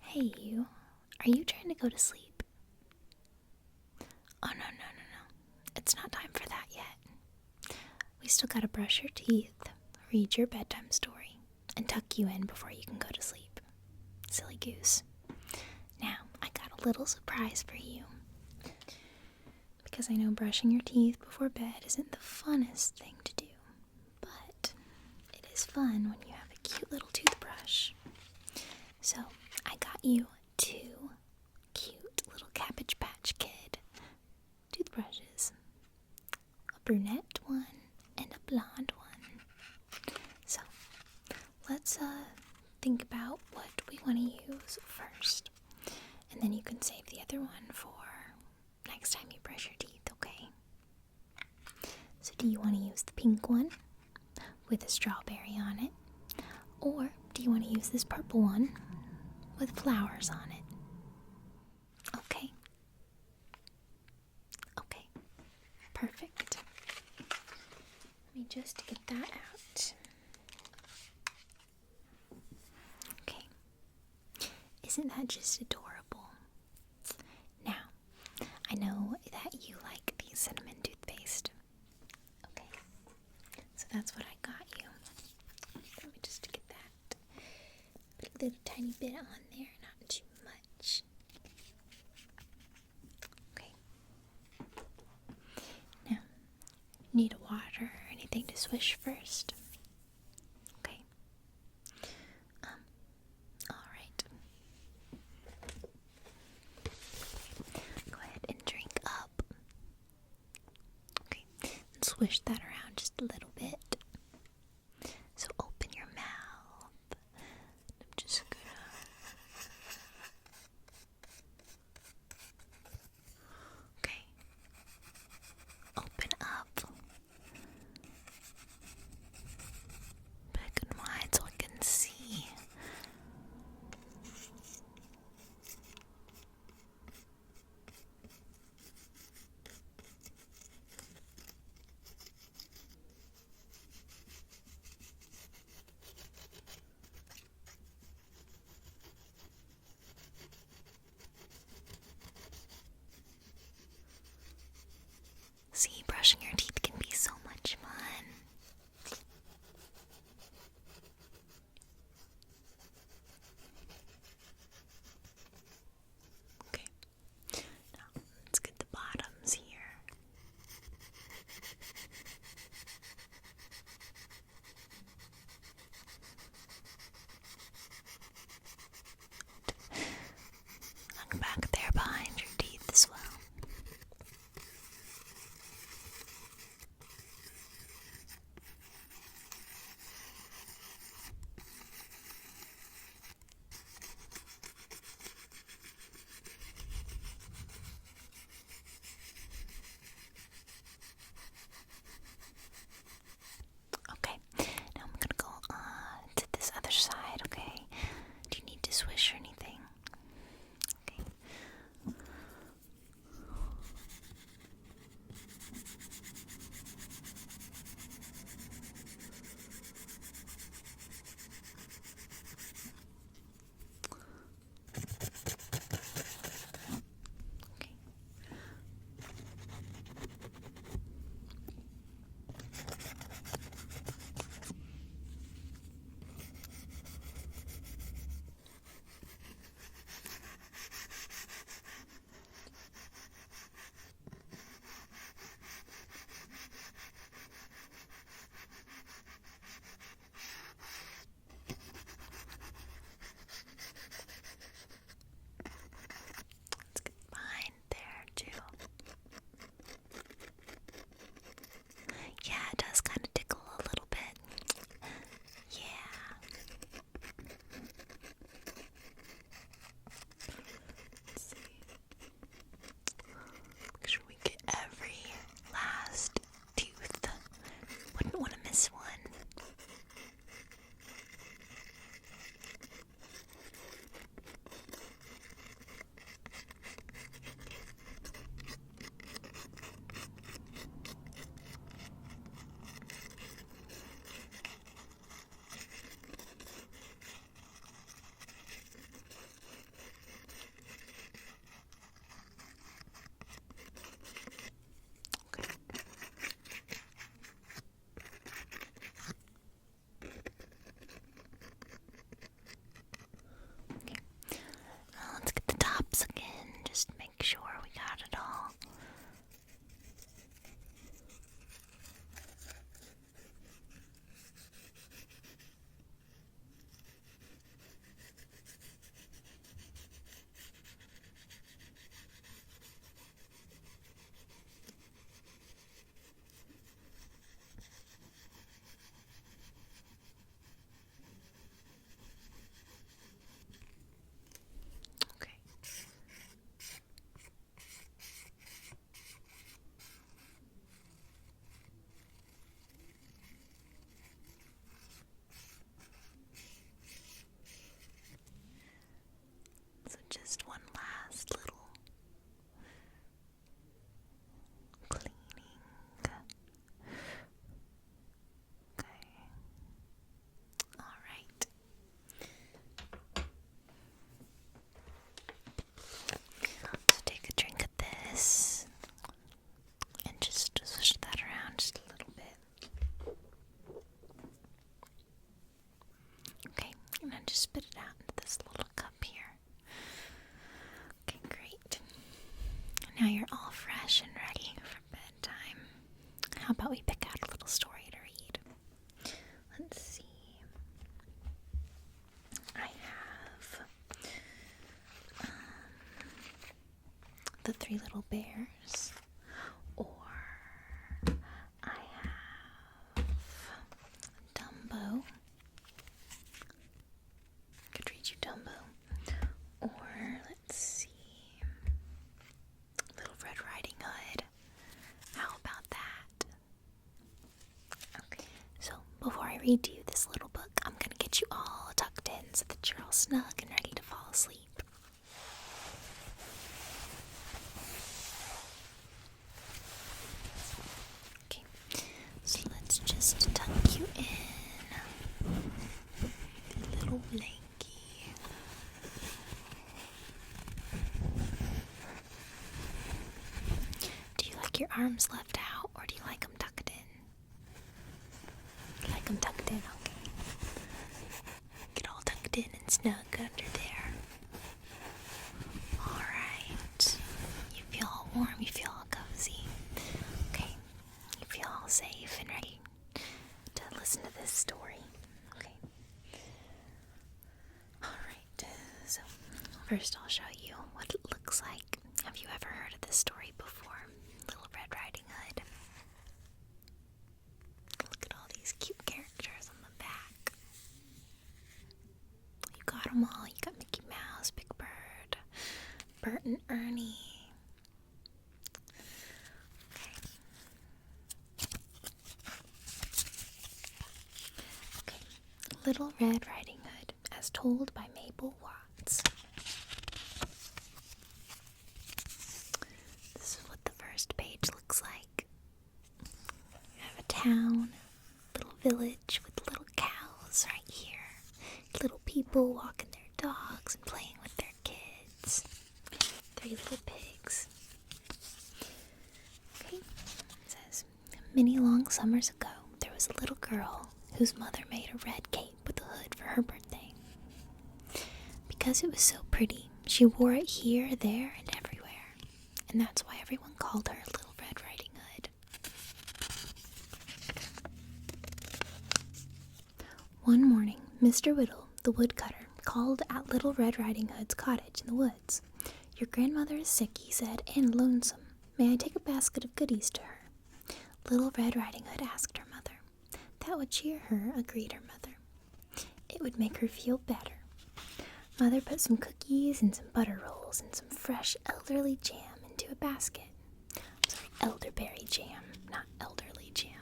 Hey, you. Are you trying to go to sleep? Oh, no. It's not time for that yet. We still gotta brush your teeth, read your bedtime story, and tuck you in before you can go to sleep. Silly goose. Now, I got a little surprise for you. Because I know brushing your teeth before bed isn't the funnest thing to do, but it is fun when you have a cute little toothbrush. So, I got you 2 cute little Cabbage Patch Kid toothbrushes. A brunette one and a blonde one. So, let's think about what we want to use first. And then you can save the other one for next time you brush your teeth, okay? So do you want to use the pink one with a strawberry on it? Or do you want to use this purple one with flowers on it? Okay. Okay. Perfect. Let me just get that out. Okay. Isn't that just adorable? Now, I know that you like the cinnamon toothpaste. Okay. So that's what I got you. Let me just get that. Put a little tiny bit on there, not too much. Okay. Now, need a water or anything to swish first? Okay. Alright. Go ahead and drink up. Okay. And swish that around just a little bit. So open your mouth. I'm just gonna... Okay. Open up. Big and wide so I can see. See, brushing your teeth can be so much fun. Okay, now let's get the bottoms here. Look back there behind your teeth as well. just one last little cleaning. Okay. Alright. So take a drink of this and just swish that around just a little bit. Okay, and then just spit it out into this little cup here. Okay, great. Now you're all fresh and ready for bedtime. How about we pick out a little story to read? Let's see. I have The Three Little Bears, or I have Dumbo. Could read you Dumbo. Or let's see, Little Red Riding Hood. How about that? Okay, so before I read to you this little book, I'm gonna get you all tucked in so that you're all snug and ready to fall asleep. Okay, so let's just tuck you in. Little blankie. Do you like your arms left out, or do you like them tucked in? You like them tucked in, okay. Get all tucked in and snug under there. Alright. You feel all warm, you feel all cozy. Okay. You feel all safe and ready to listen to this story. Okay. Alright, so first I'll show you what it looks like. Have you ever heard of this story before? Little Red Riding Hood. Look at all these cute characters on the back. You got them all. You got Mickey Mouse, Big Bird, Bert and Ernie. Okay. Little Red Riding Hood, as told by Mabel Watts. This is what the first page looks like. You have a town, little village with little cows right here. Little people walking their dogs and playing with their kids. 3 little pigs. Okay, it says, many long summers ago, there was a little girl whose mother made a red cape with a hood for her birthday. Because it was so pretty, she wore it here, there, and everywhere, and that's why everyone called her Little Red Riding Hood. One morning, Mr. Whittle, the woodcutter, called at Little Red Riding Hood's cottage in the woods. Your grandmother is sick, he said, and lonesome. May I take a basket of goodies to her? Little Red Riding Hood asked her mother. That would cheer her, agreed her mother. It would make her feel better. Mother put some cookies and some butter rolls and some fresh elderly jam into a basket. Sorry, elderberry jam, not elderly jam.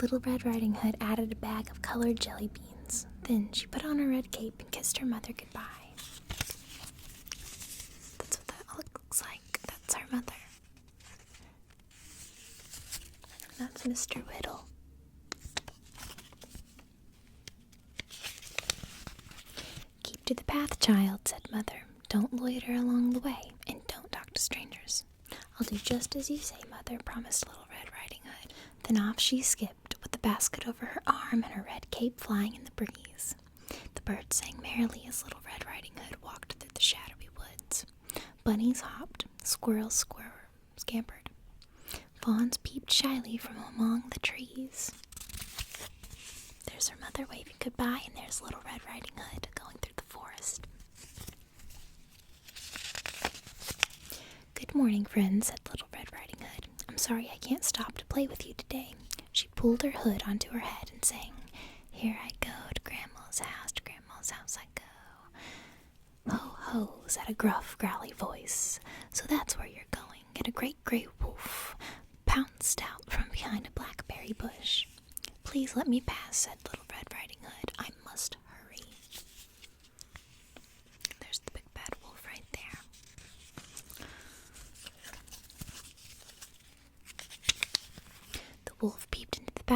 Little Red Riding Hood added a bag of colored jelly beans. Then she put on her red cape and kissed her mother goodbye. That's what that looks like. That's our mother. That's Mr. Whittle. Keep to the path, child, said Mother. Don't loiter along the way, and don't talk to strangers. I'll do just as you say, Mother, promised Little Red Riding Hood. Then off she skipped, with the basket over her arm and her red cape flying in the breeze. The birds sang merrily as Little Red Riding Hood walked through the shadowy woods. Bunnies hopped, squirrels scampered. Fawns peeped shyly from among the trees. There's her mother waving goodbye, and there's Little Red Riding Hood going through the forest. Good morning, friends, said Little Red Riding Hood. I'm sorry I can't stop to play with you today. She pulled her hood onto her head and sang, Here I go to Grandma's house I go. Ho, ho, said a gruff, growly voice. So that's where you're going. And a great gray wolf pounced out from behind a blackberry bush. Please let me pass, said Little Red Riding Hood. I must hurry. There's the big bad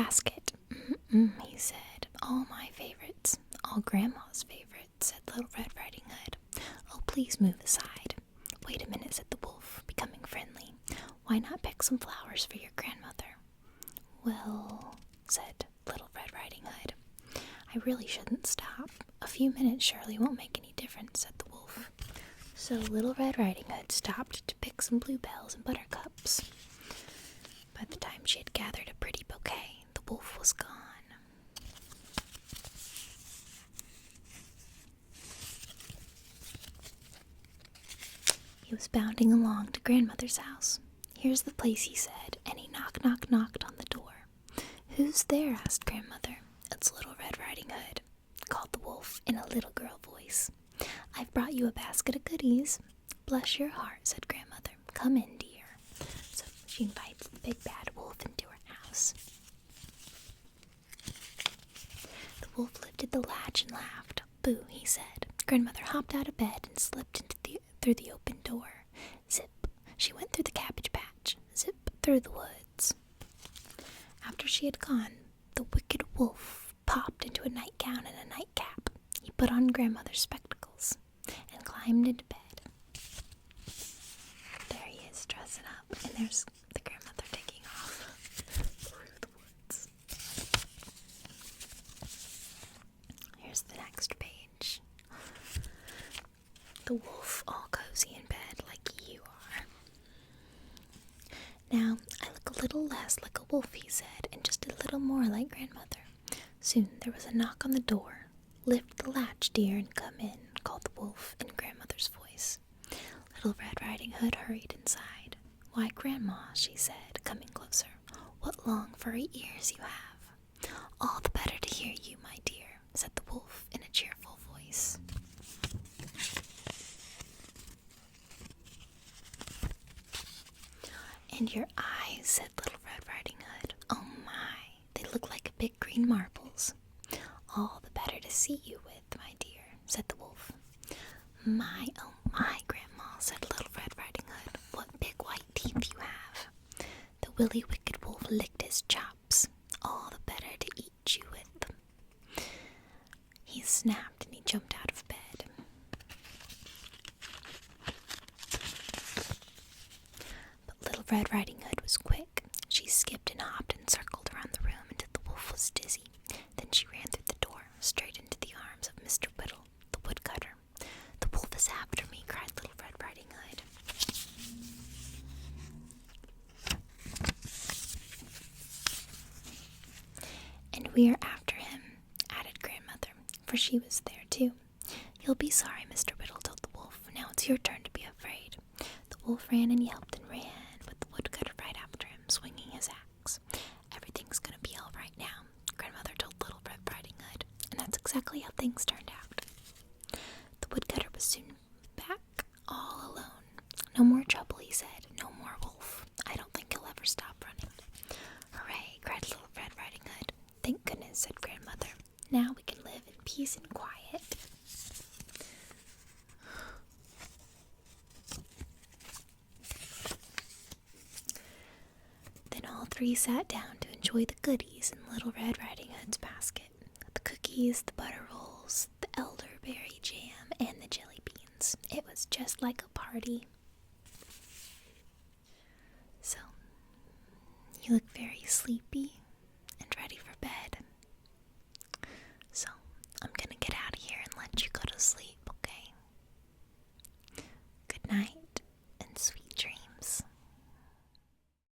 basket. Mm-mm, he said. All my favorites. All Grandma's favorites, said Little Red Riding Hood. Oh, please move aside. Wait a minute, said the wolf, becoming friendly. Why not pick some flowers for your grandmother? Well, said Little Red Riding Hood, I really shouldn't stop. A few minutes surely won't make any difference, said the wolf. So Little Red Riding Hood stopped to pick some bluebells and buttercups. By the time she had gathered a pretty bouquet, the wolf was gone. He was bounding along to Grandmother's house. Here's the place, he said, and he knocked on the door. Who's there? Asked Grandmother. It's Little Red Riding Hood, called the wolf in a little girl voice. I've brought you a basket of goodies. Bless your heart, said Grandmother. Come in, dear. So she invites the big bad wolf into her house. The wolf lifted the latch and laughed. Boo, he said. Grandmother hopped out of bed and slipped through the open door. Zip, she went through the cabbage patch. Zip, through the woods. After she had gone, the wicked wolf popped into a nightgown and a nightcap. He put on Grandmother's spectacles and climbed into bed. There he is, dressing up, and there's the grandmother taking off through the woods. Here's the next page. The wolf all cozy in bed like you are. Now, I look a little less like a wolf, he said, and just a little more like Grandmother. Soon there was a knock on the door. Lift the latch, dear, and come in, called the wolf in Grandmother's voice. Little Red Riding Hood hurried inside. Why, Grandma, she said, coming closer, what long furry ears you have. All the better to hear you, my dear, said the wolf in a cheerful voice. And your eyes, said Little Red Riding Hood. Oh my, they look like big green marbles. All the better to see you with, my dear, said the wolf. My, oh my, Grandma, said Little Red Riding Hood. What big white teeth you have. The willy wicked wolf licked his chops. All the better to eat you with. He snapped and he jumped out of bed. Little Red Riding Hood was quick. She skipped and hopped and circled around the room until the wolf was dizzy. Then she ran through the door, straight into the arms of Mr. Whittle, the woodcutter. The wolf is after me, cried Little Red Riding Hood. And we are after him, added Grandmother, for she was there too. You'll be sorry, Mr. Whittle told the wolf. Now it's your turn to be afraid. The wolf ran and yelped and ran, with the woodcutter right after him, swinging his axe. Everything's gonna be all right now, Grandmother told Little Red Riding Hood, and that's exactly how things turned out. The woodcutter was soon back, all alone. No more trouble, he said. No more wolf. I don't think he'll ever stop running. Hooray, cried Little Red Riding Hood. Thank goodness, said Grandmother. Now we can live in peace and quiet. All three sat down to enjoy the goodies in Little Red Riding Hood's basket. The cookies, the butter rolls, the elderberry jam, and the jelly beans. It was just like a party. So, you look very sleepy.